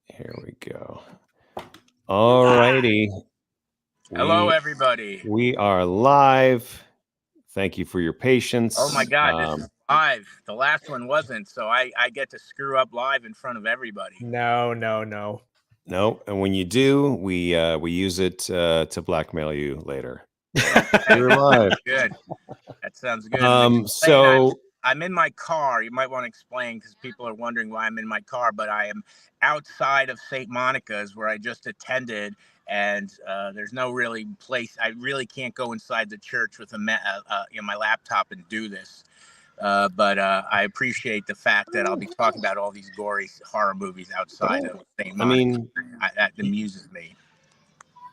Here we go. All righty. Hello, everybody. We are live. Thank you for your patience. Oh my God, this is live. The last one wasn't, so I get to screw up live in front of everybody. No. And when you do, we use it to blackmail you later. You're live. Good. That sounds good. So I'm in my car. You might want to explain because people are wondering why I'm in my car, but I am outside of St. Monica's where I just attended, and there's no really place. I really can't go inside the church with my laptop and do this. But I appreciate the fact that I'll be talking about all these gory horror movies outside of St. Monica. I mean, that amuses me.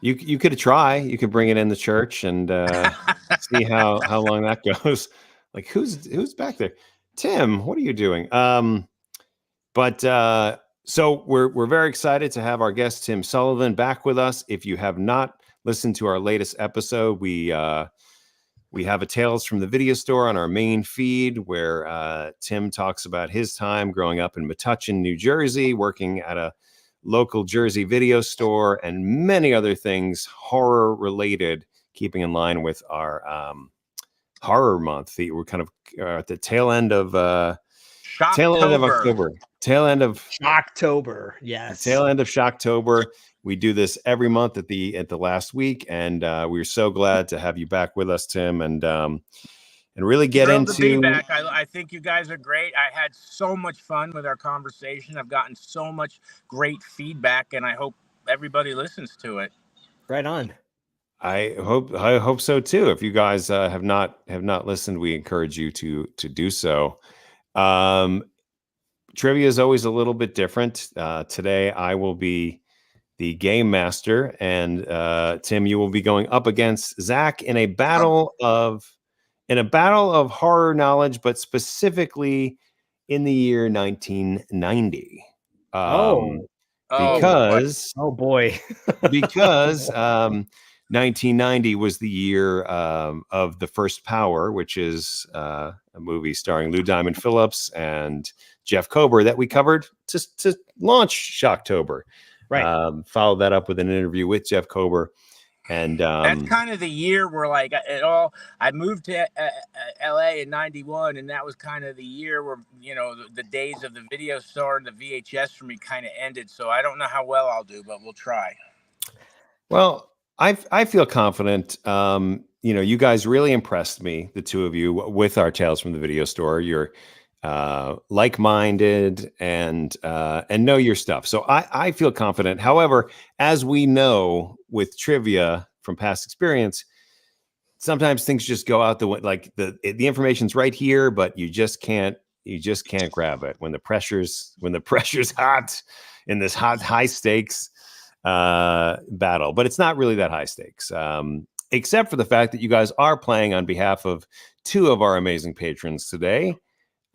You could try. You could bring it in the church and see how long that goes. Like who's back there? Tim, what are you doing? So we're very excited to have our guest Tim Sullivan back with us. If you have not listened to our latest episode, we have a Tales from the Video Store on our main feed where Tim talks about his time growing up in Metuchen, New Jersey, working at a local Jersey video store, and many other things horror related, keeping in line with our horror month. We're kind of at the tail end of October. Tail end of Shocktober. Yes. Tail end of Shocktober. We do this every month at the last week, and we're so glad to have you back with us, Tim, and really get into. To be back. I think you guys are great. I had so much fun with our conversation. I've gotten so much great feedback, and I hope everybody listens to it. Right on. I hope so too. If you guys have not listened, we encourage you to do so. Trivia is always a little bit different. Today, I will be the game master, and Tim, you will be going up against Zach in a battle of horror knowledge, but specifically in the year 1990. Because 1990 was the year of The First Power, which is a movie starring Lou Diamond Phillips and Jeff Kober that we covered to launch Shocktober. Right. Followed that up with an interview with Jeff Kober. And that's kind of the year where I moved to LA in 91, and that was kind of the year where, the days of the video store and the VHS for me kind of ended. So I don't know how well I'll do, but we'll try. Well, I feel confident. You guys really impressed me, the two of you, with our Tales from the Video Store. You're like-minded and know your stuff. So I feel confident. However, as we know with trivia from past experience, sometimes things just go out the way. Like the information's right here, but you just can't grab it when the pressure's hot in this high stakes battle. But it's not really that high stakes, except for the fact that you guys are playing on behalf of two of our amazing patrons today.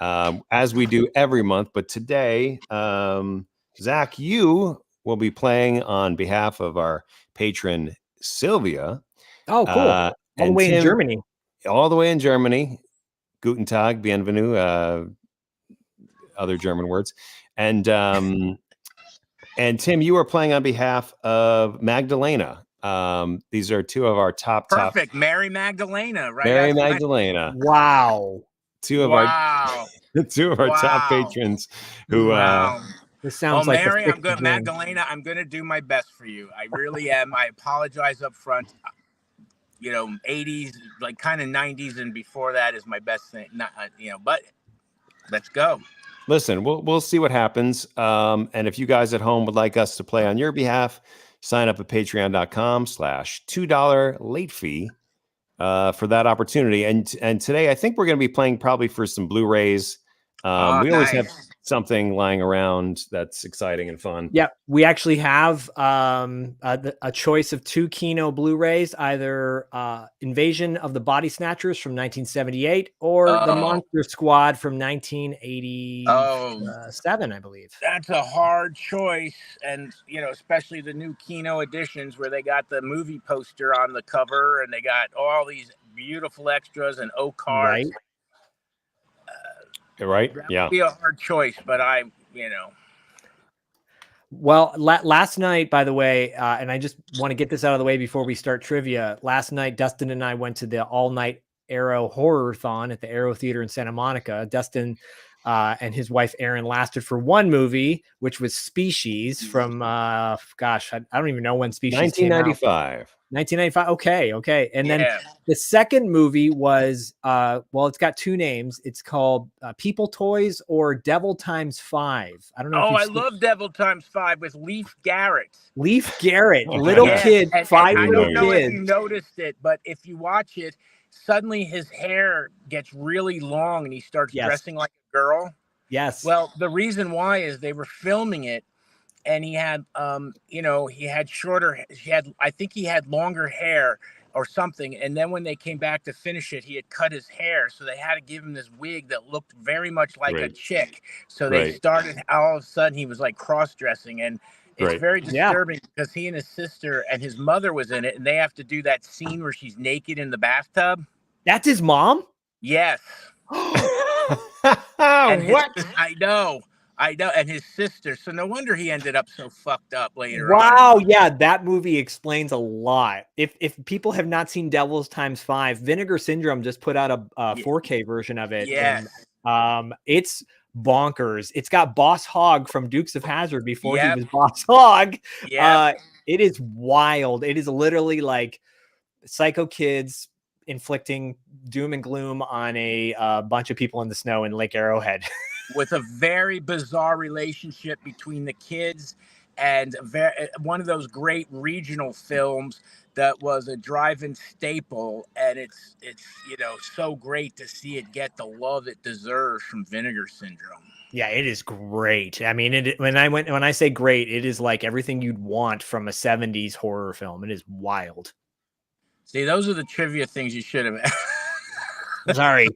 As we do every month, but today, Zach, you will be playing on behalf of our patron Sylvia. Oh, cool! All the way in Germany. All the way in Germany. Guten Tag, Bienvenue, other German words, and Tim, you are playing on behalf of Magdalena. These are two of our top. Mary Magdalena, right? Mary Magdalena. Wow. Two of our top patrons who this sounds like Mary, I'm good. Magdalena, I'm gonna do my best for you. I really am. I apologize up front. 80s, like kind of 90s and before that is my best thing. But let's go. Listen, we'll see what happens. And if you guys at home would like us to play on your behalf, sign up at patreon.com/$2 late fee. For that opportunity. And today, I think we're going to be playing probably for some Blu-rays. We always have something lying around that's exciting and fun. Yeah, we actually have a choice of two Kino Blu-rays, either Invasion of the Body Snatchers from 1978 or The Monster Squad from 1987, I believe. That's a hard choice. And, especially the new Kino editions where they got the movie poster on the cover and they got all these beautiful extras and O-cards. Right. Yeah. Be a hard choice, but Well, last night, by the way, and I just want to get this out of the way before we start trivia. Last night, Dustin and I went to the all-night Arrow Horror-thon at the Arrow Theater in Santa Monica. Dustin and his wife Erin lasted for one movie, which was Species from, gosh, I don't even know when Species came out. 1995. 1995. Okay. And then Yeah. the second movie was, well, it's got two names. It's called People Toys or Devil Times 5. I don't know. Oh, if I you've love Devil Times 5 with Leif Garrett. Leif Garrett, Oh, little yeah. kid, And 5 I little don't know if you kids. noticed it, but if you watch it, suddenly his hair gets really long and he starts Yes. dressing like a girl. Yes. Well, the reason why is they were filming it, and he had, he had shorter. I think he had longer hair or something. And then when they came back to finish it, he had cut his hair, so they had to give him this wig that looked very much like a Right. chick. So they Right. started. All of a sudden, he was like cross-dressing, and it's Right. very Yeah. disturbing because he and his sister and his mother was in it, and they have to do that scene where she's naked in the bathtub. That's his mom? Yes. What? I know, and his sister. So no wonder he ended up so fucked up later on. Wow, yeah, that movie explains a lot. If people have not seen Devil's Times 5, Vinegar Syndrome just put out a 4K version of it. Yes. And, it's bonkers. It's got Boss Hogg from Dukes of Hazzard before Yep. he was Boss Hogg. Yeah. It is wild. It is literally like psycho kids inflicting doom and gloom on a bunch of people in the snow in Lake Arrowhead. With a very bizarre relationship between the kids, and one of those great regional films that was a drive-in staple, and it's so great to see it get the love it deserves from Vinegar Syndrome. Yeah, it is great. I mean, when I say great, it is like everything you'd want from a 70s horror film. It is wild. See, those are the trivia things you should have. Sorry.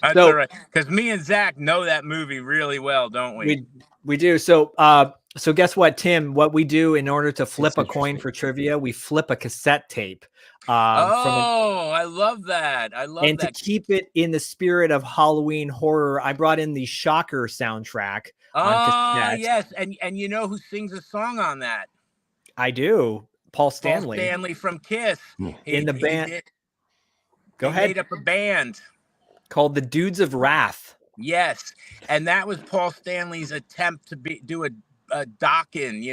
That's all right. Because me and Zach know that movie really well, don't we? We do. So guess what, Tim? What we do in order to flip a coin for trivia, we flip a cassette tape. I love that. And to keep it in the spirit of Halloween horror, I brought in the Shocker soundtrack. Yes, and you know who sings a song on that? I do. Paul Stanley. Paul Stanley from Kiss. In the band. Go ahead. He made up a band called the Dudes of Wrath. Yes, and that was Paul Stanley's attempt to do a Dokken,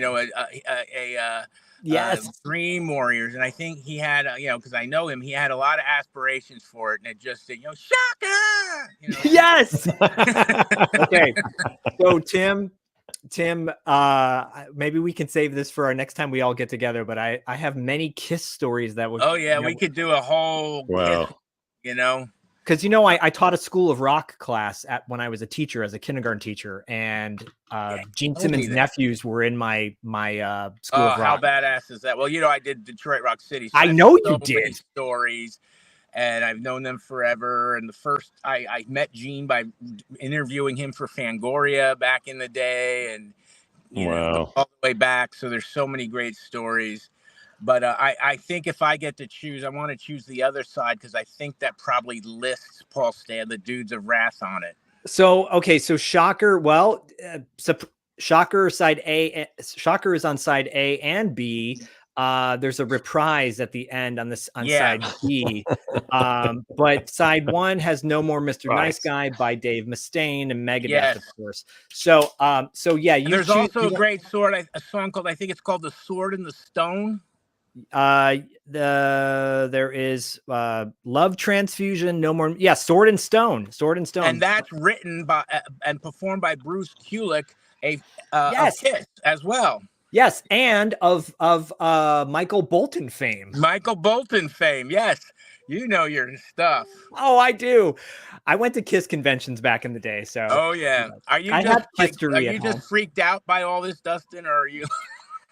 Dream Warriors, and I think he had, because I know him, he had a lot of aspirations for it, and it just said, Shocker. Yes. Okay, so Tim, maybe we can save this for our next time we all get together. But I have many Kiss stories that would. Oh yeah, we could do a whole. Wow. Kiss, Because I taught a School of Rock class when I was a teacher, as a kindergarten teacher, and Gene Simmons' nephews were in my School of Rock. How badass is that? Well, I did Detroit Rock City. So I know you did. Stories, and I've known them forever. And the first I met Gene by interviewing him for Fangoria back in the day, and wow, all the way back. So there's so many great stories. But I think if I get to choose, I want to choose the other side, because I think that probably lists Paul Stanley, the Dudes of Wrath, on it. So, okay. So Shocker, well, Shocker side A, Shocker is on side A and B. There's a reprise at the end on side B. But side one has No More Mr. Nice Guy by Dave Mustaine and Megadeth, of course. So yeah, there's also a great a song called, I think it's called The Sword and the Stone. There is Love Transfusion, No More, Sword and Stone, and that's written by and performed by Bruce Kulick, of Kiss as well. Yes, and of Michael Bolton fame. Yes, you know your stuff. Oh, I do. I went to Kiss conventions back in the day, so. Oh yeah, are you just freaked out by all this, Dustin, or are you?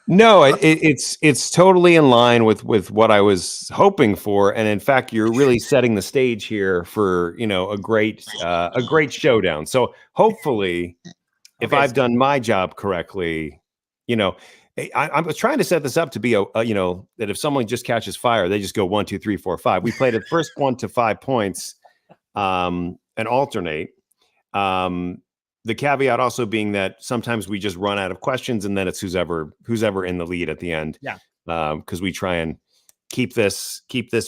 No, it's totally in line with what I was hoping for, and in fact, you're really setting the stage here for a great showdown. So hopefully, if I've done my job correctly, I was trying to set this up to be that if someone just catches fire, they just go 1, 2, 3, 4, 5. We played the first 1 to 5 points, and alternate. the caveat also being that sometimes we just run out of questions, and then it's who's ever in the lead at the end. Yeah. Because we try and keep this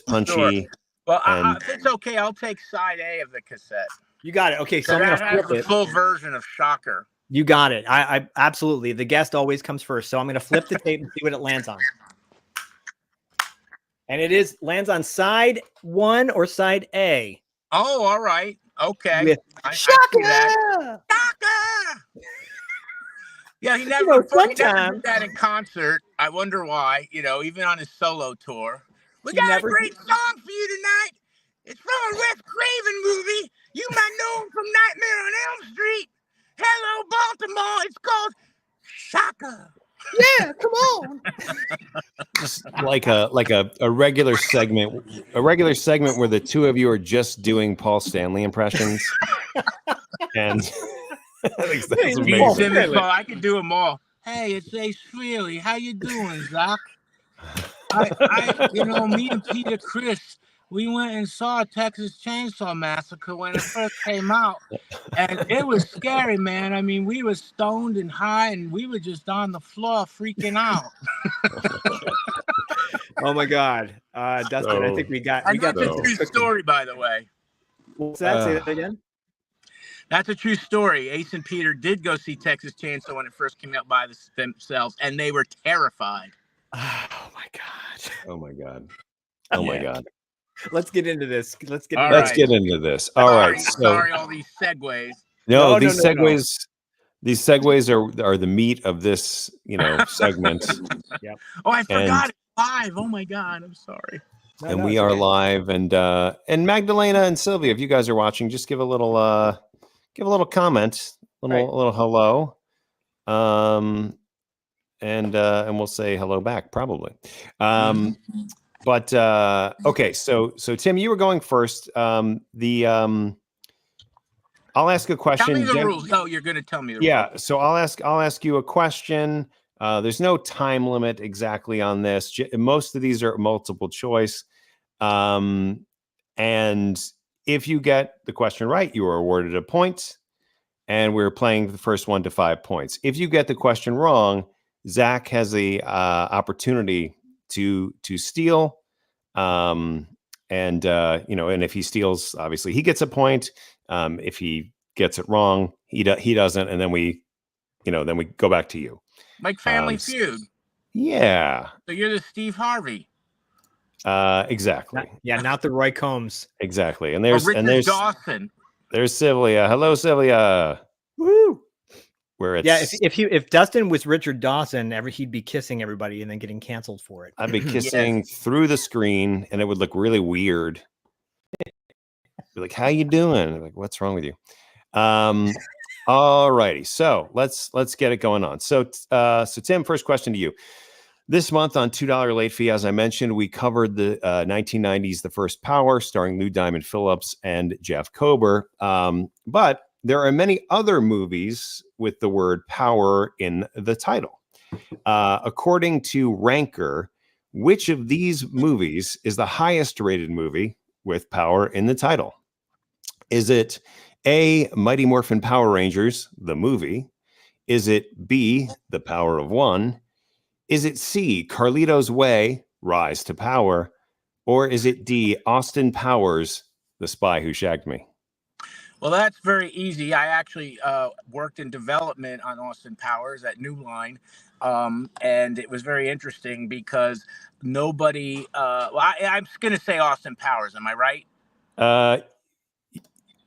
punchy. Sure. Well, and if it's okay, I'll take side A of the cassette. You got it. Okay, so So I'm that gonna has flip the it. full version of Shocker. You got it. I absolutely. The guest always comes first, so I'm gonna flip the tape and see what it lands on. And it lands on side 1 or side A. Oh, all right. Okay. With I see that. Shocker! Shocker! Yeah, he never, You know, he never sometimes- did that in concert. I wonder why, even on his solo tour. We He got never a great song for you tonight. It's from a Wes Craven movie. You might know him from Nightmare on Elm Street. Hello, Baltimore. It's called Shocker. Yeah, come on. just like a regular segment where the two of you are just doing Paul Stanley impressions. And I think that's amazing. I can do them all. Hey, it's Ace Frehley. How you doing, Zach? Me and Peter Chris, we went and saw Texas Chainsaw Massacre when it first came out, and it was scary, man. I mean, we were stoned and high, and we were just on the floor freaking out. Oh my God, Dustin, I think we got that's a true story, by the way. What's that? Say that again. That's a true story. Ace and Peter did go see Texas Chainsaw when it first came out by themselves, and they were terrified. Oh my God. Oh my God. Oh my God. Let's get into this. Let's get into this. All right. Sorry, all these segues. No, these segues. These segues are the meat of this, segment. Yep. Oh, I forgot it's live. Oh my God, I'm sorry. And we are live, and Magdalena and Sylvia, if you guys are watching, just give a little comment, a little hello, and we'll say hello back probably. But okay, so Tim, you were going first. I'll ask a question. Tell me the rules. No, you're going to tell me the rules. Yeah, so I'll ask you a question. There's no time limit exactly on this. Most of these are multiple choice. And if you get the question right, you are awarded a point. And we're playing the first 1 to 5 points. If you get the question wrong, Zach has the opportunity to steal. And if he steals, obviously he gets a point. If he gets it wrong, he doesn't. And then we go back to you. Like Family Feud. Yeah. So you're the Steve Harvey. Exactly. Not the Roy Combs. Exactly. And there's Dawson. There's Sylvia. Hello, Sylvia. Woo. Where it's if Dustin was Richard Dawson, he'd be kissing everybody and then getting canceled for it. I'd be kissing through the screen, and it would look really weird. Be like, how you doing? Like, what's wrong with you? All righty. So let's get it going on. So Tim, first question to you. This month on $2 Late Fee, as I mentioned, we covered the 1990s The First Power, starring Lou Diamond Phillips and Jeff Kober. But there are many other movies with the word power in the title. According to Ranker, which of these movies is the highest rated movie with power in the title? Is it A, Mighty Morphin Power Rangers, the movie? Is it B, The Power of One? Is it C, Carlito's Way, Rise to Power? Or is it D, Austin Powers, The Spy Who Shagged Me? Well, that's very easy. I actually worked in development on Austin Powers at New Line. And it was very interesting because nobody, I'm going to say Austin Powers. Am I right?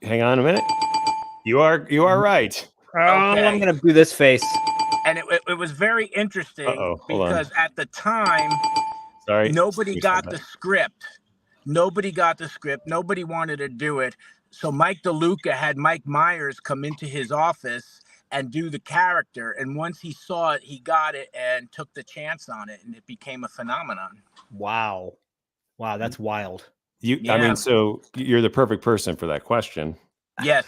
Hang on a minute. You are right. Okay. I'm going to do this face. And it was very interesting because at the time, nobody got the script. Nobody got the script. Nobody wanted to do it. So Mike DeLuca had Mike Myers come into his office and do the character. And once he saw it, he got it and took the chance on it. And it became a phenomenon. Wow. That's wild. I mean, so you're the perfect person for that question. Yes.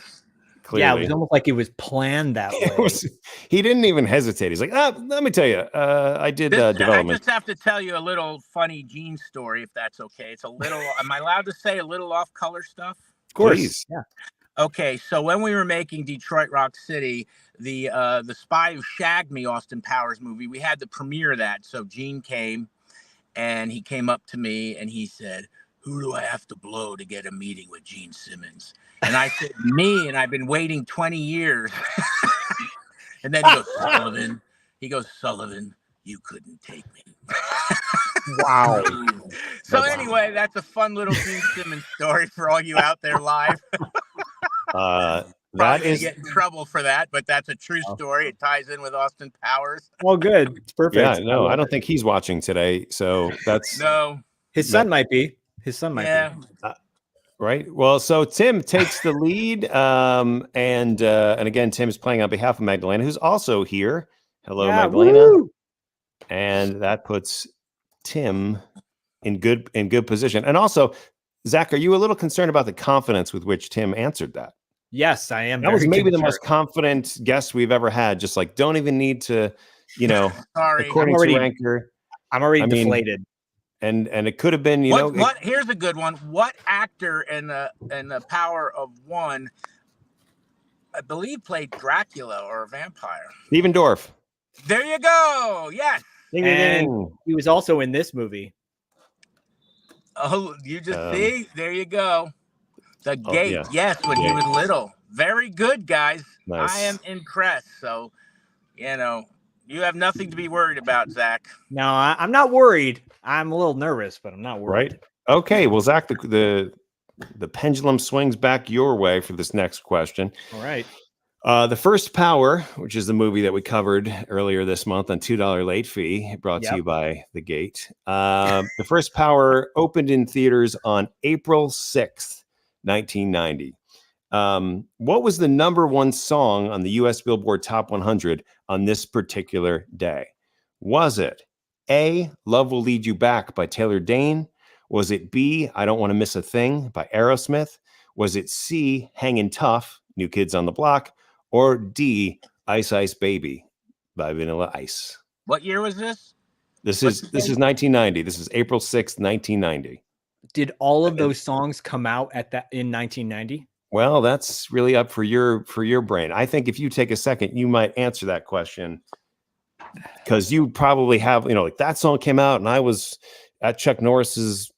Clearly. Yeah, it was almost like it was planned that way. He didn't even hesitate. He's like, let me tell you, I did development. I just have to tell you a little funny Gene story, if that's okay. It's a little, am I allowed to say a little off-color stuff? Of course. Please. Yeah. Okay, so when we were making Detroit Rock City, the Spy Who Shagged Me, Austin Powers movie, we had the premiere of that. So Gene came, and he came up to me and he said, "Who do I have to blow to get a meeting with Gene Simmons?" And I said, "Me, and I've been waiting 20 years." And then he goes, "Sullivan." He goes, "Sullivan, you couldn't take me." Wow. So anyway, that's a fun little Gene Simmons story for all you out there live. That Probably is get in trouble for that, but that's a true story. It ties in with Austin Powers. Well, good. It's perfect. Yeah, no, I don't think he's watching today. So that's No. His son might be. His son might be. Right. Well, so Tim takes the lead. And again, Tim is playing on behalf of Magdalena, who's also here. Hello, Magdalena. Woo! And that puts Tim in good position. And also, Zach, are you a little concerned about the confidence with which Tim answered that? Yes, I am. That was maybe the most confident guest we've ever had. Just like, don't even need to, Sorry. according to Ranker. I'm already deflated. And it could have been, here's a good one. What actor in the Power of One, I believe, played Dracula or a vampire? Stephen Dorff. There you go. Yes. And he was also in this movie. Oh, you just see? There you go. The Gate. Yeah. Yes, when he was little. Very good, guys. Nice. I am impressed. So, you have nothing to be worried about, Zach. No, I'm not worried. I'm a little nervous, but I'm not worried. Right. Okay. Well, Zach, the pendulum swings back your way for this next question. All right. The First Power, which is the movie that we covered earlier this month on $2 late fee, brought to you by The Gate. The First Power opened in theaters on April 6th, 1990. What was the #1 song on the U.S. Billboard Top 100 on this particular day? Was it A, Love Will Lead You Back by Taylor Dane? Was it B, I Don't Want to Miss a Thing by Aerosmith? Was it C, Hangin' Tough, New Kids on the Block? Or D, Ice Ice Baby by Vanilla Ice? What year was this? This is 1990. This is April 6th, 1990. Did all of those songs come out in 1990? Well, that's really up for your brain. I think if you take a second, you might answer that question, because you probably have, like that song came out and I was at Chuck Norris's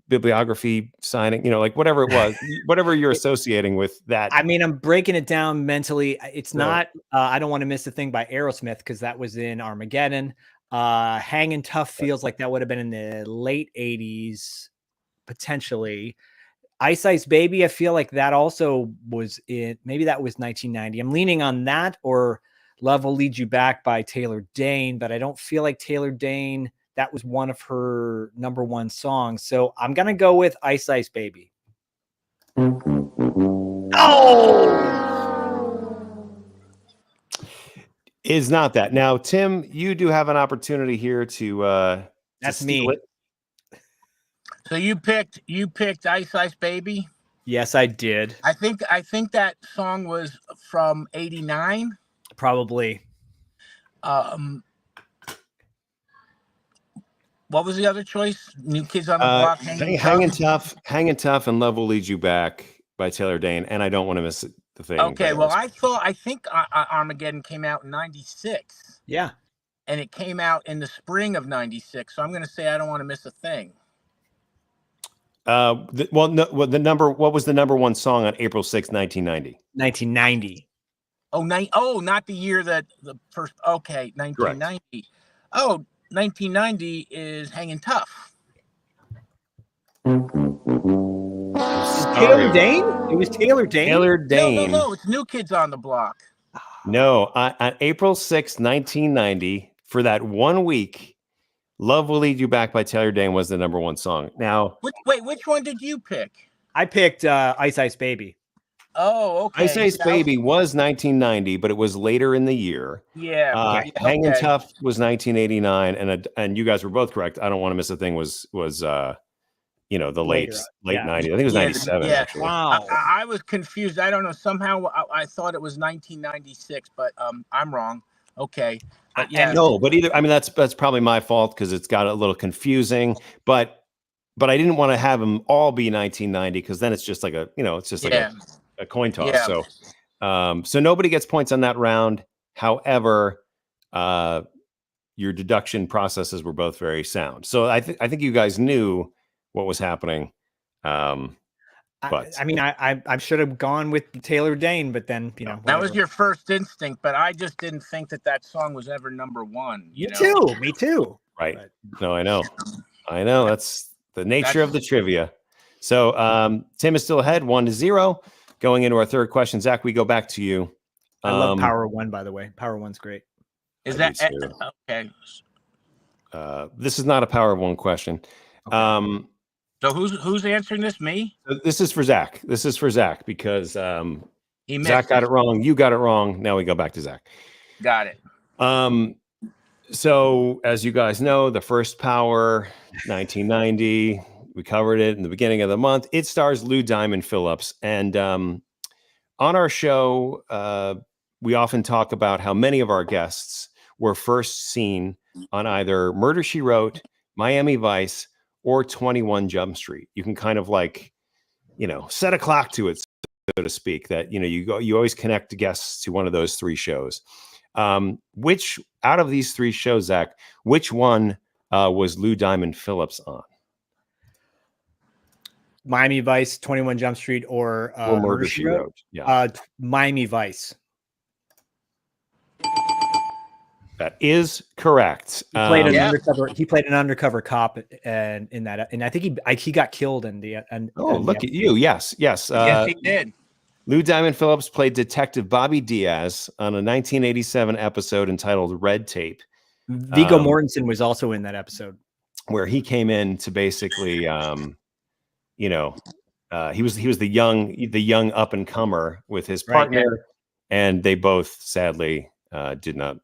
bibliography signing, like whatever it was, whatever you're associating with that. I mean, I'm breaking it down mentally. It's not I Don't Want to Miss a Thing by Aerosmith, because that was in Armageddon. Hangin' Tough feels like that would have been in the late 80s, potentially. Ice Ice Baby, I feel like that also was maybe that was 1990. I'm leaning on that, or Love Will Lead You Back by Taylor Dane, but I don't feel like Taylor Dane, that was one of her #1 songs. So I'm going to go with Ice Ice Baby. Oh! Is not that. Now, Tim, you do have an opportunity here to that's me. So you picked Ice Ice Baby? Yes, I did. I think that song was from 89. Probably. What was the other choice? New Kids on the Block, Hangin' Tough, and Love Will Lead You Back by Taylor Dane, and I Don't Want to Miss the Thing. Okay, well, I think Armageddon came out in 96. Yeah. And it came out in the spring of 96, so I'm going to say I Don't Want to Miss a Thing. What was the #1 song on April 6th, 1990? 1990. Not the year that the first. Okay, 1990. Correct. Oh, 1990 is Hangin' Tough. Taylor Dane? It was Taylor Dane? Taylor Dane. No, it's New Kids on the Block. No, on April 6th, 1990, for that 1 week, Love Will Lead You Back by Taylor Dane was the #1 song. Now, which one did you pick? I picked Ice Ice Baby. Oh, okay. Ice Ice Baby was 1990, but it was later in the year. Yeah. Hangin' Tough was 1989, and you guys were both correct. I Don't Want to Miss a Thing was the late 90s. I think it was 97. Actually. Wow. I was confused. I don't know. Somehow I thought it was 1996, but I'm wrong. Okay. But yeah. No, but that's probably my fault, because it's got a little confusing. But I didn't want to have them all be 1990, because then it's just like a coin toss. Yeah. So nobody gets points on that round. However, your deduction processes were both very sound. So I think you guys knew what was happening. But I mean, I should have gone with Taylor Dane, but then that whatever. was your first instinct, but I just didn't think that song was ever number one. Me too. Right? But, no, I know. That's the nature of the trivia. So Tim is still ahead, 1-0. Going into our third question, Zach, we go back to you. I love Power One, by the way. Power One's great. Is that okay? This is not a Power One question. Okay. So who's answering this? Me? This is for Zach. This is for Zach because Zach got it wrong. You got it wrong. Now we go back to Zach. Got it. So as you guys know, the first Power, 1990, we covered it in the beginning of the month. It stars Lou Diamond Phillips. And on our show, we often talk about how many of our guests were first seen on either Murder, She Wrote, Miami Vice, or 21 Jump Street. You can kind of set a clock to it, so to speak, that, you always connect guests to one of those three shows. Which out of these three shows, Zach, which one was Lou Diamond Phillips on? Miami Vice, 21 Jump Street, or Murder, She Wrote. Yeah. Miami Vice. That is correct. He played an undercover cop, and in that, and I think he got killed in the. Look at you! Yes. Yes, he did. Lou Diamond Phillips played Detective Bobby Diaz on a 1987 episode entitled "Red Tape." Viggo Mortensen was also in that episode, where he came in to basically, he was the young up and comer with his partner, right, and they both sadly did not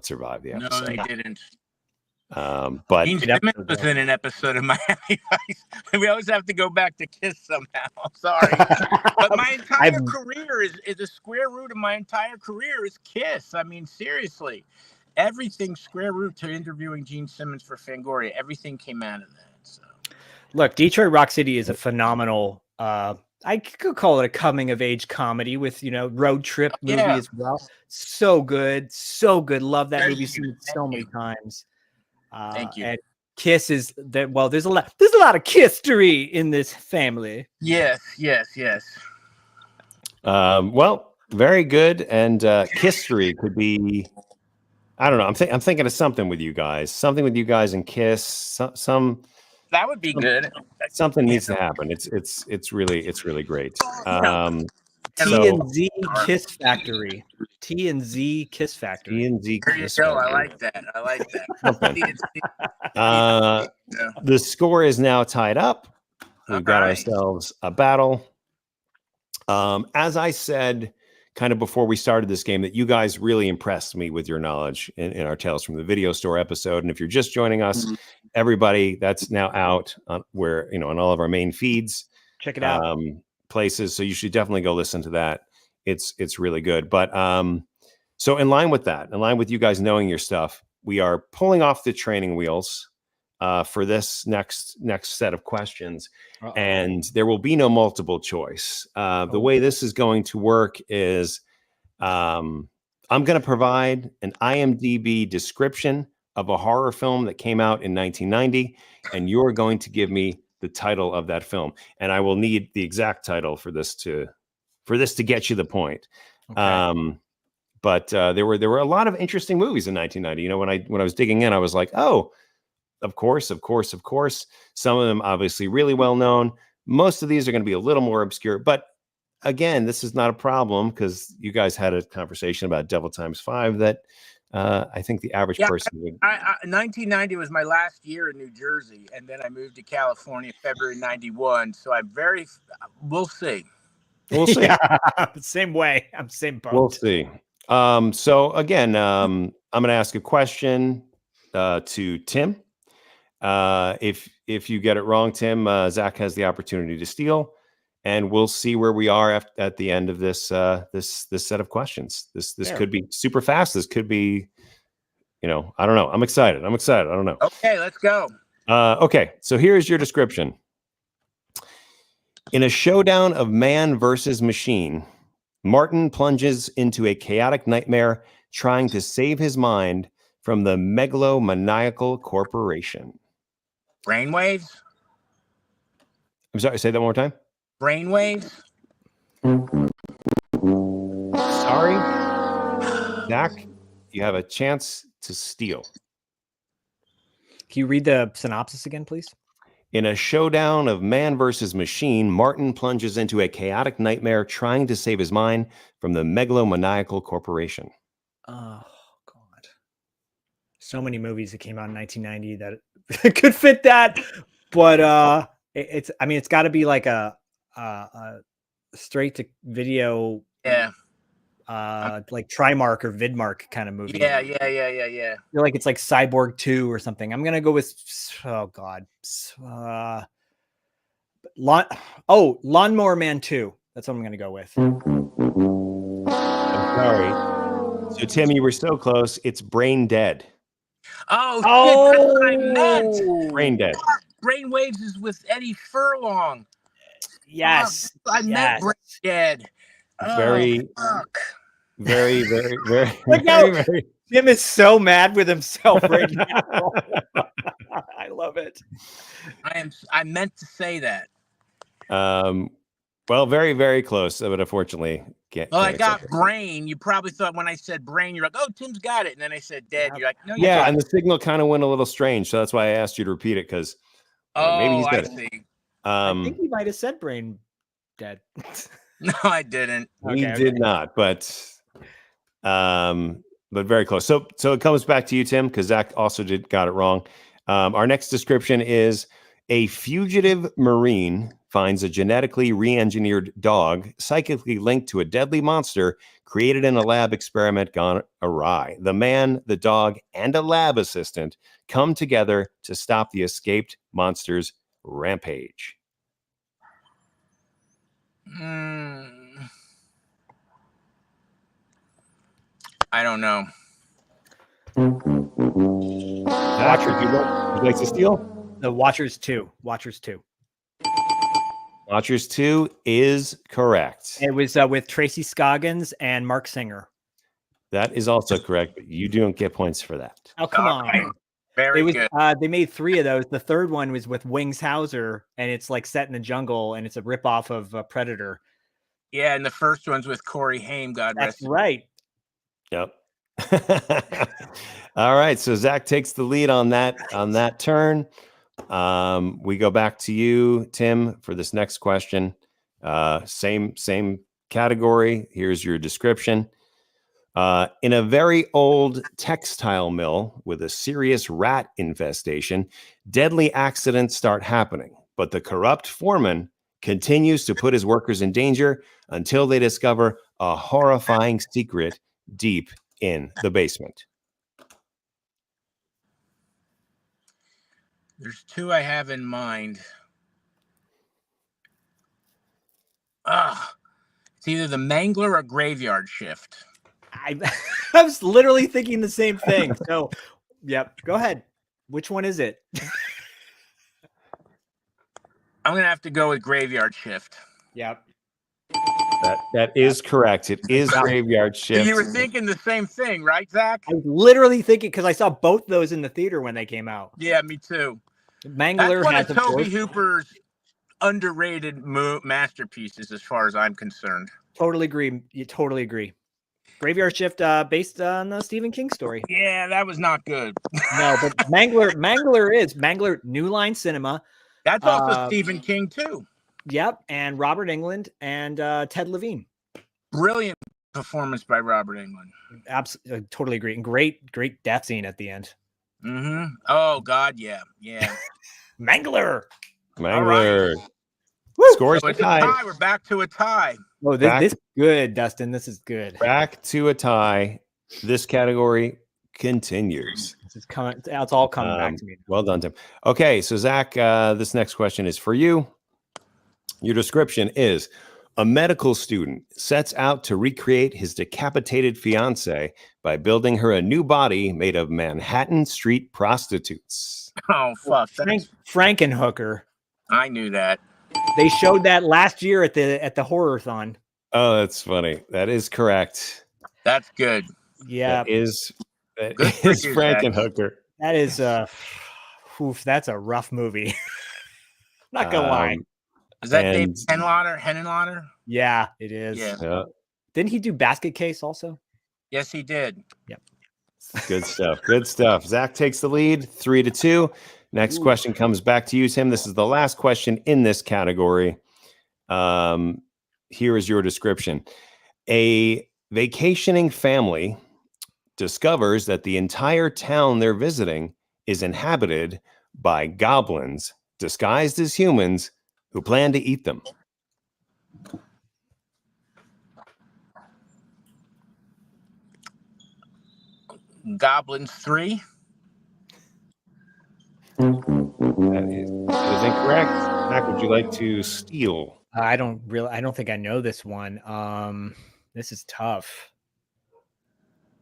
survive the episode. No, they didn't. But Gene Simmons was in an episode of Miami Vice. We always have to go back to Kiss somehow. I'm sorry, but my entire career is a square root of my entire career is Kiss. I mean, seriously, everything square root to interviewing Gene Simmons for Fangoria. Everything came out of that. So, look, Detroit Rock City is a phenomenal. I could call it a coming of age comedy with, road trip movie as well. So good. Love that movie. Seen it so many times. Thank you. And Kiss is that. Well, there's a lot of Kiss-tery in this family. Yes. Well, very good. And Kiss-tery could be, I don't know. I'm thinking of something with you guys and Kiss. Some that would be good. Something needs to happen. It's really great. T&Z Kiss Factory. T&Z Kiss Factory. T&Z Kiss Factory. I like that. The score is now tied up. We've got ourselves a battle. As I said, kind of before we started this game, that you guys really impressed me with your knowledge in our Tales from the Video Store episode. And if you're just joining us, everybody, that's now out on on all of our main feeds. Check it out. Places. So you should definitely go listen to that. It's really good. But so in line with you guys knowing your stuff, we are pulling off the training wheels for this next set of questions. And there will be no multiple choice. The way this is going to work is I'm going to provide an IMDb description of a horror film that came out in 1990, and you're going to give me the title of that film. And I will need the exact title for this to get you the point. Okay. But there were a lot of interesting movies in 1990. When I was digging in, I was like, oh, of course. Some of them obviously really well known. Most of these are going to be a little more obscure. But again, this is not a problem because you guys had a conversation about Devil Times 5 that I think the average person would. 1990 was my last year in New Jersey, and then I moved to California February '91. So we'll see. We'll see. Yeah, same way. I'm same boat. We'll see. So again, I'm going to ask a question to Tim. If you get it wrong, Tim, Zach has the opportunity to steal, and we'll see where we are at the end of this this set of questions. This could be super fast. This could be, I don't know. I'm excited. I don't know. Okay, let's go. Okay, so here's your description. In a showdown of man versus machine, Martin plunges into a chaotic nightmare trying to save his mind from the megalomaniacal corporation. Brainwaves? I'm sorry, say that one more time. Brainwaves? Sorry. Zach, you have a chance to steal. Can you read the synopsis again, please? In a showdown of man versus machine, Martin plunges into a chaotic nightmare trying to save his mind from the megalomaniacal corporation. Oh, God. So many movies that came out in 1990 that could fit that. But it's got to be like a straight to video. Yeah. Like Trimark or Vidmark kind of movie. Yeah. I feel like it's like Cyborg 2 or something. I'm gonna go with Lawnmower Man 2. That's what I'm gonna go with. I'm sorry. So Tim, you were so close. It's Brain Dead. Oh, shit, that's what I meant. Brain Dead. Brainwaves is with Eddie Furlong. Yes. I meant Brain Dead. Very, fuck. very, very, very, Look very, out. very. Tim is so mad with himself right now. I love it. I meant to say that. Well, very, very close, but unfortunately, can't. Well, I got brain. You probably thought when I said brain, you're like, "Oh, Tim's got it," and then I said dead. You're like, "No, yeah." And the signal kind of went a little strange, so that's why I asked you to repeat it because maybe he's got it. See. I think he might have said brain dead. No, I didn't. We did not, but very close. So it comes back to you, Tim, because Zach also got it wrong. Our next description is: a fugitive Marine finds a genetically re-engineered dog psychically linked to a deadly monster created in a lab experiment gone awry. The man, the dog, and a lab assistant come together to stop the escaped monster's rampage. I don't know. Zach, would you like to steal? The Watchers 2. Watchers 2. Watchers 2 is correct. It was with Tracy Scoggins and Mark Singer. That is also correct, but you don't get points for that. Oh, come on. Very good. They made 3 of those. The third one was with Wings Hauser, and it's like set in the jungle, and it's a ripoff of Predator. Yeah, and the first one's with Corey Haim, God rest him. That's right. Yep. All right, so Zach takes the lead on that turn. We go back to you, Tim, for this next question. Same category. Here's your description. In a very old textile mill with a serious rat infestation, deadly accidents start happening, but the corrupt foreman continues to put his workers in danger until they discover a horrifying secret deep in the basement. There's 2 I have in mind. It's either the Mangler or Graveyard Shift. I was literally thinking the same thing. So, yep. Go ahead. Which one is it? I'm going to have to go with Graveyard Shift. Yep. That is correct. It is Graveyard Shift. You were thinking the same thing, right, Zach? I was literally thinking because I saw both those in the theater when they came out. Yeah, me too. Mangler That's one has of Tobe Hooper's underrated masterpieces, as far as I'm concerned. Totally agree. You totally agree. Graveyard Shift, based on the Stephen King story. Yeah, that was not good. No, but Mangler, New Line Cinema. That's also Stephen King too. Yep, and Robert Englund and Ted Levine. Brilliant performance by Robert Englund. Absolutely, totally agree. And great death scene at the end. Mm-hmm. Oh God, yeah. Mangler. Right. Scores so it's a tie. We're back to a tie. Oh, this is good, Dustin. This is good. Back to a tie. This category continues. It's all coming back to me. Well done, Tim. Okay, so Zach, this next question is for you. Your description is: a medical student sets out to recreate his decapitated fiancée by building her a new body made of Manhattan street prostitutes. Oh, fuck. Frankenhooker. I knew that. They showed that last year at the horror-thon. Oh, that's funny. That is correct. That's good. Yeah, That is Good for you, Zach. Frankenhooker. that is oof, that's a rough movie. Not gonna lie. Is that and- Dave Henenlotter? Yeah, it is. Yeah. Didn't he do Basket Case also? Yes, he did. Yep. Good stuff. Good stuff. Zach takes the lead, 3-2. Next question comes back to you, Tim. This is the last question in this category. Here is your description. A vacationing family discovers that the entire town they're visiting is inhabited by goblins disguised as humans who plan to eat them. Goblins 3. That is incorrect. Zach, would you like to steal? I don't think I know this one. This is tough.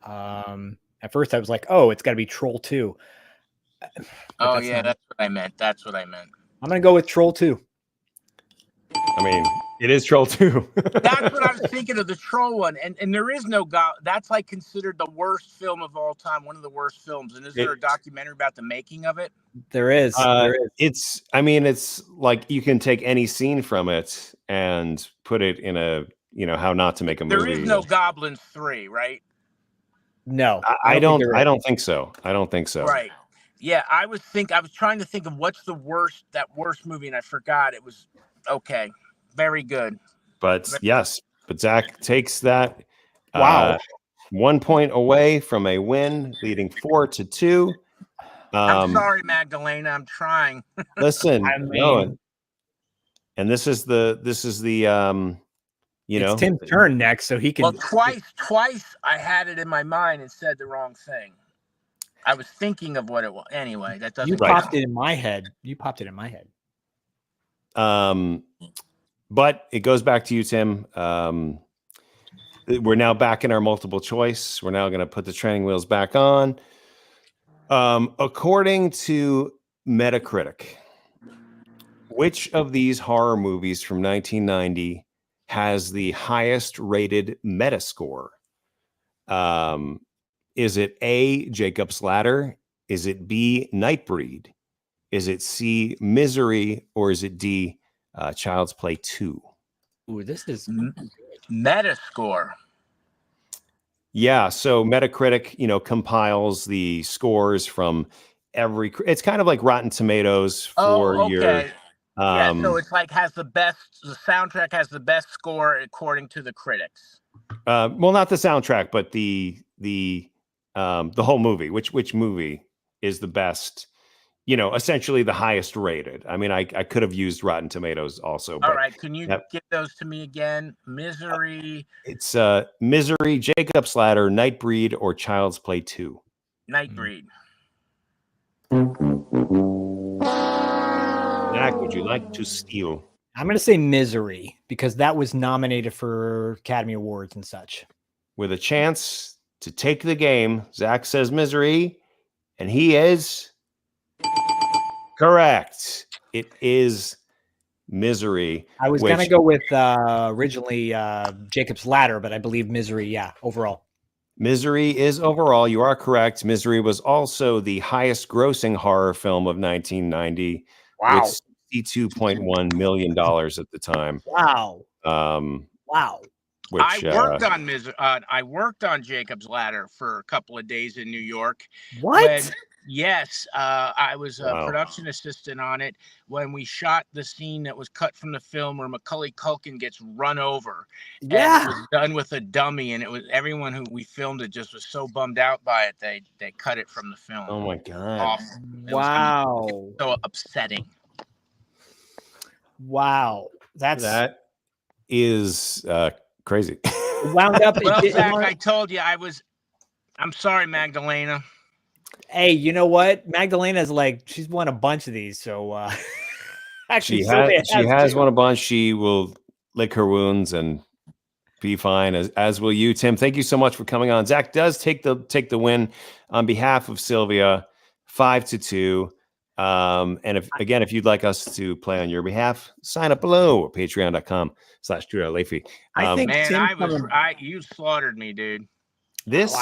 At first I was like, oh, it's got to be Troll 2. Oh yeah, that's what I meant. That's what I meant. I'm gonna go with Troll 2. I mean, it is Troll 2. That's what I was thinking of, the Troll one. And there is no that's like considered the worst film of all time, one of the worst films. And is there a documentary about the making of it? There is. It's like you can take any scene from it and put it in a, how not to make a movie. There is no Goblins 3, right? No, I don't think so. I don't think so. Right. Yeah, I was trying to think of what's that worst movie, and I forgot. It was okay. Very good. But yes, Zach takes that. Wow. 1 point away from a win, leading 4-2. I'm sorry, Magdalena. I'm trying. Listen, mean, and this is the it's Tim's turn next, so he can. Well, twice I had it in my mind and said the wrong thing. I was thinking of what it was. Anyway, that doesn't. You popped it in my head. But it goes back to you, Tim. We're now back in our multiple choice. We're now going to put the training wheels back on. According to Metacritic, which of these horror movies from 1990 has the highest rated Metascore? Is it A, Jacob's Ladder? Is it B, Nightbreed? Is it C, Misery? Or is it D, Child's Play 2? Ooh, this is Metascore. Yeah, so Metacritic, compiles the scores from every. It's kind of like Rotten Tomatoes for your. Yeah, so it's like the soundtrack has the best score according to the critics. Well, not the soundtrack, but the whole movie. Which movie is the best? Essentially the highest rated. I mean, I could have used Rotten Tomatoes also. All right, can you get those to me again? Misery. It's Misery, Jacob's Ladder, Nightbreed, or Child's Play 2. Nightbreed. Zach, would you like to steal? I'm going to say Misery because that was nominated for Academy Awards and such. With a chance to take the game, Zach says Misery, and he is correct. It is Misery. I was going to go with originally Jacob's Ladder, but I believe Misery, overall. Misery is overall. You are correct. Misery was also the highest grossing horror film of 1990. Wow. With $62.1 million at the time. Wow. Wow. Which, I worked on Jacob's Ladder for a couple of days in New York. What? Yes, I was a production assistant on it when we shot the scene that was cut from the film where Macaulay Culkin gets run over. Yeah, and it was done with a dummy, and it was everyone who we filmed it just was so bummed out by it they cut it from the film. Oh my god! Awesome. Wow, it was so upsetting. Wow, that is crazy. Wound up. Well, Zach, I told you I'm sorry, Magdalena. Hey, you know what? Magdalena's she's won a bunch of these, so actually she has won a bunch. She will lick her wounds and be fine, as will you, Tim. Thank you so much for coming on. Zach does take the win on behalf of Sylvia, 5-2. And if you'd like us to play on your behalf, sign up below at patreon.com/Drew.Leafy. I think man, you slaughtered me, dude. This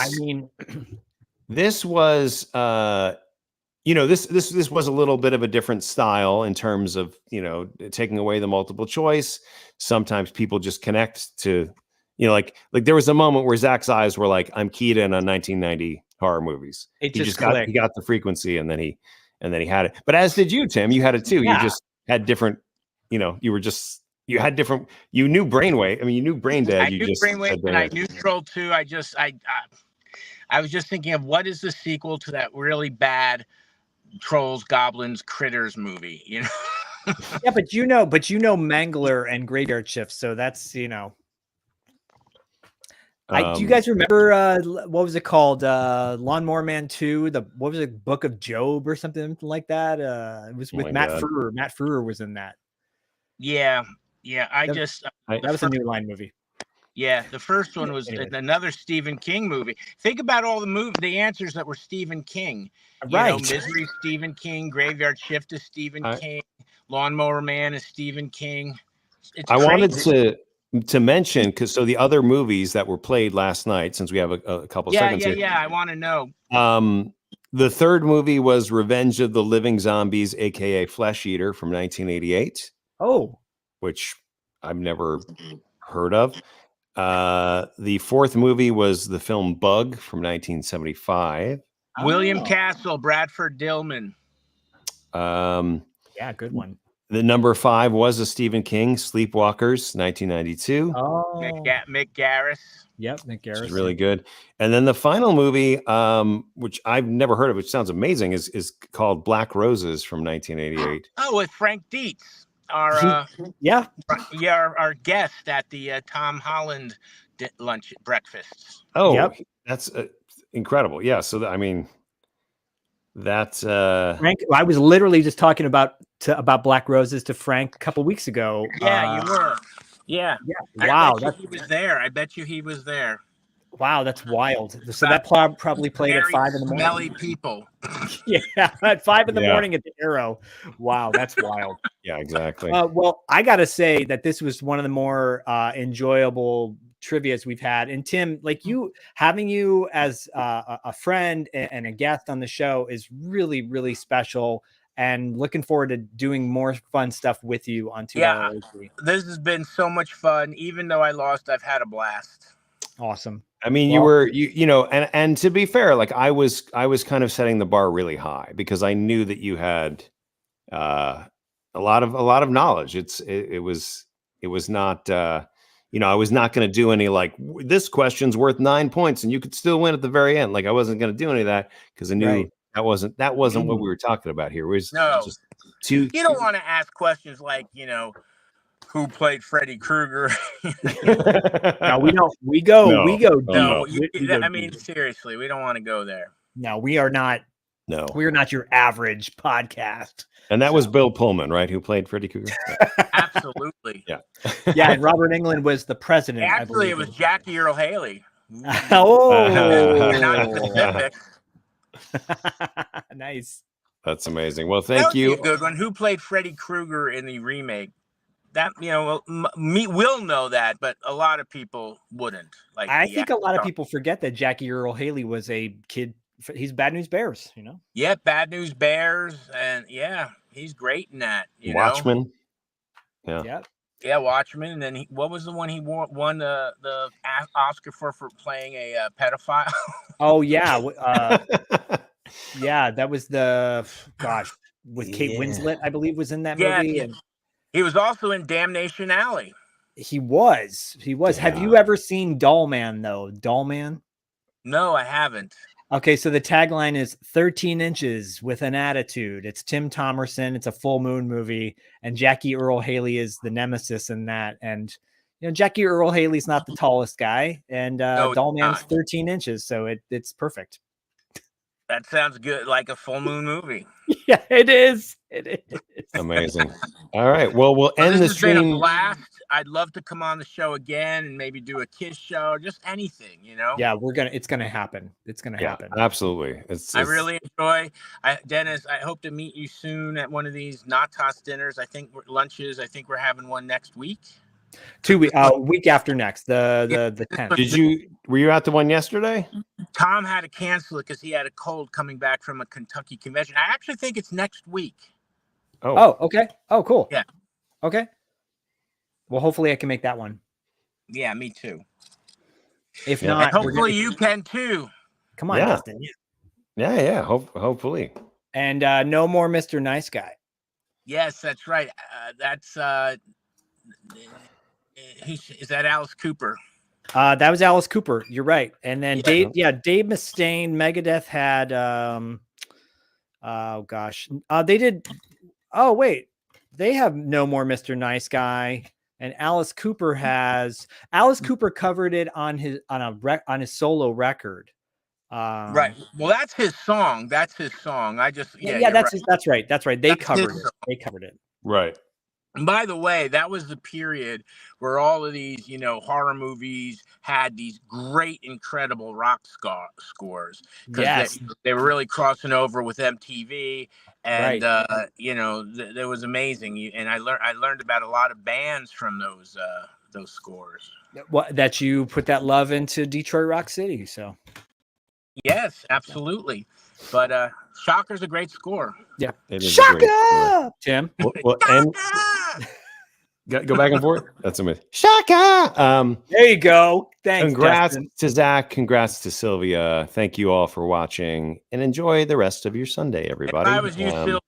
was this was a little bit of a different style in terms of, taking away the multiple choice. Sometimes people just connect to, like there was a moment where Zach's eyes were like, I'm keyed in on 1990 horror movies. He got the frequency, and then he had it. But as did you, Tim. You had it too. Yeah. You just had different, you had different, you knew brainwave. I mean, you knew brain dead. I knew brainwave, and I knew Troll 2. I was just thinking of what is the sequel to that really bad Trolls, Goblins, Critters movie, Yeah, but Mangler and Graveyard Shift, so that's, do you guys remember what was it called? Lawnmower Man 2, what was it, Book of Job or something like that? It was with Matt Frewer. Matt Frewer was in that. Yeah. That was a New Line movie. Yeah, the first one was another Stephen King movie. Think about all the answers that were Stephen King. Right. Misery, Stephen King. Graveyard Shift is Stephen King. Lawnmower Man is Stephen King. I wanted to mention, because the other movies that were played last night, since we have a couple seconds here. Yeah, I want to know. The third movie was Revenge of the Living Zombies, aka Flesh Eater, from 1988. Oh, which I've never heard of. The fourth movie was the film Bug from 1975. William Castle, Bradford Dillman. Yeah, good one. The number 5 was a Stephen King, Sleepwalkers, 1992. Oh, Mick Garris. Yep, Mick Garris. Which is really good. And then the final movie, which I've never heard of, which sounds amazing, is called Black Roses from 1988. Oh, with Frank Dietz. Our guest at the Tom Holland breakfasts. Oh, yep. That's incredible. Yeah. So that's Frank. I was literally just talking about Black Roses to Frank a couple weeks ago. Yeah, you were. Yeah. Wow. He was there. I bet you he was there. Wow, that's wild. So that probably played at 5 in the morning. Smelly people. Yeah, at 5 in the morning at the Arrow. Wow, that's wild. Yeah, exactly. Well, I got to say that this was one of the more enjoyable trivias we've had. And Tim, like having you as a friend and a guest on the show is really, really special. And looking forward to doing more fun stuff with you on 2 Yeah, this has been so much fun. Even though I lost, I've had a blast. Awesome. I mean, and to be fair, like I was kind of setting the bar really high because I knew that you had a lot of knowledge. It was not I was not going to do any like this question's worth 9 points and you could still win at the very end. Like I wasn't going to do any of that because I knew that wasn't what we were talking about here. You don't want to ask questions like who played Freddy Krueger. No, we don't. We go. No, I mean, seriously, we don't want to go there. No, we are not. No, we are not your average podcast. And that was Bill Pullman, right? Who played Freddy Krueger? Absolutely. Yeah. Yeah. And Robert Englund was the president. Actually, it was Jackie Earle Haley. Nice. That's amazing. Well, thank you. Good one. Who played Freddy Krueger in the remake? That me will know that, but a lot of people wouldn't. Like I think a lot of people forget that Jackie Earle Haley was a kid. He's Bad News Bears, Yeah, Bad News Bears, and he's great in that. Watchmen. Yeah, Watchmen. And then what was the one he won the Oscar for playing a pedophile? Oh yeah, yeah, that was with Kate Winslet, I believe, was in that movie. And he was also in Damnation Alley. He was. Yeah. Have you ever seen Doll Man, though? Doll Man? No, I haven't. Okay, so the tagline is 13 inches with an attitude. It's Tim Thomerson. It's a full moon movie. And Jackie Earle Haley is the nemesis in that. And, Jackie Earle Haley's not the tallest guy. And Doll Man's 13 inches. So it's perfect. That sounds good. Like a full moon movie. Yeah, it is. It is. Amazing. All right. Well, we'll end the stream. Been a blast. I'd love to come on the show again and maybe do a Kiss show or just anything, you know? Yeah, it's gonna happen. It's gonna happen. Absolutely. I really enjoy. Dennis, I hope to meet you soon at one of these Natas dinners. I think lunches. I think we're having one next week. 2 week, week after next, the 10th. Were you at the one yesterday? Tom had to cancel it because he had a cold coming back from a Kentucky convention. I actually think it's next week. Oh, okay. Oh, cool. Yeah. Okay. Well, hopefully I can make that one. Yeah, me too. If not, and hopefully you can too. Come on, Dustin. Yeah. Hopefully. And no more Mr. Nice Guy. Yes, that's right. That's is that Alice Cooper? That was Alice Cooper. You're right. And then Dave Mustaine, Megadeth had oh gosh. They did they have No More Mr. Nice Guy. And Alice Cooper covered it on his solo record. Right. Well, that's his song. That's right. That's right. They covered it. Right. And by the way, that was the period where all of these, horror movies had these great, incredible rock scores. Yes. They were really crossing over with MTV, and it was amazing. And I learned about a lot of bands from those scores. That you put that love into Detroit Rock City. So. Yes, absolutely. But Shocker's a great score. Yeah. Shocker! Tim. And go back and forth. That's amazing. Shocker! There you go. Thanks. Congrats Justin. to Zach. Congrats to Sylvia. Thank you all for watching, and enjoy the rest of your Sunday, everybody. If I was you, Phil,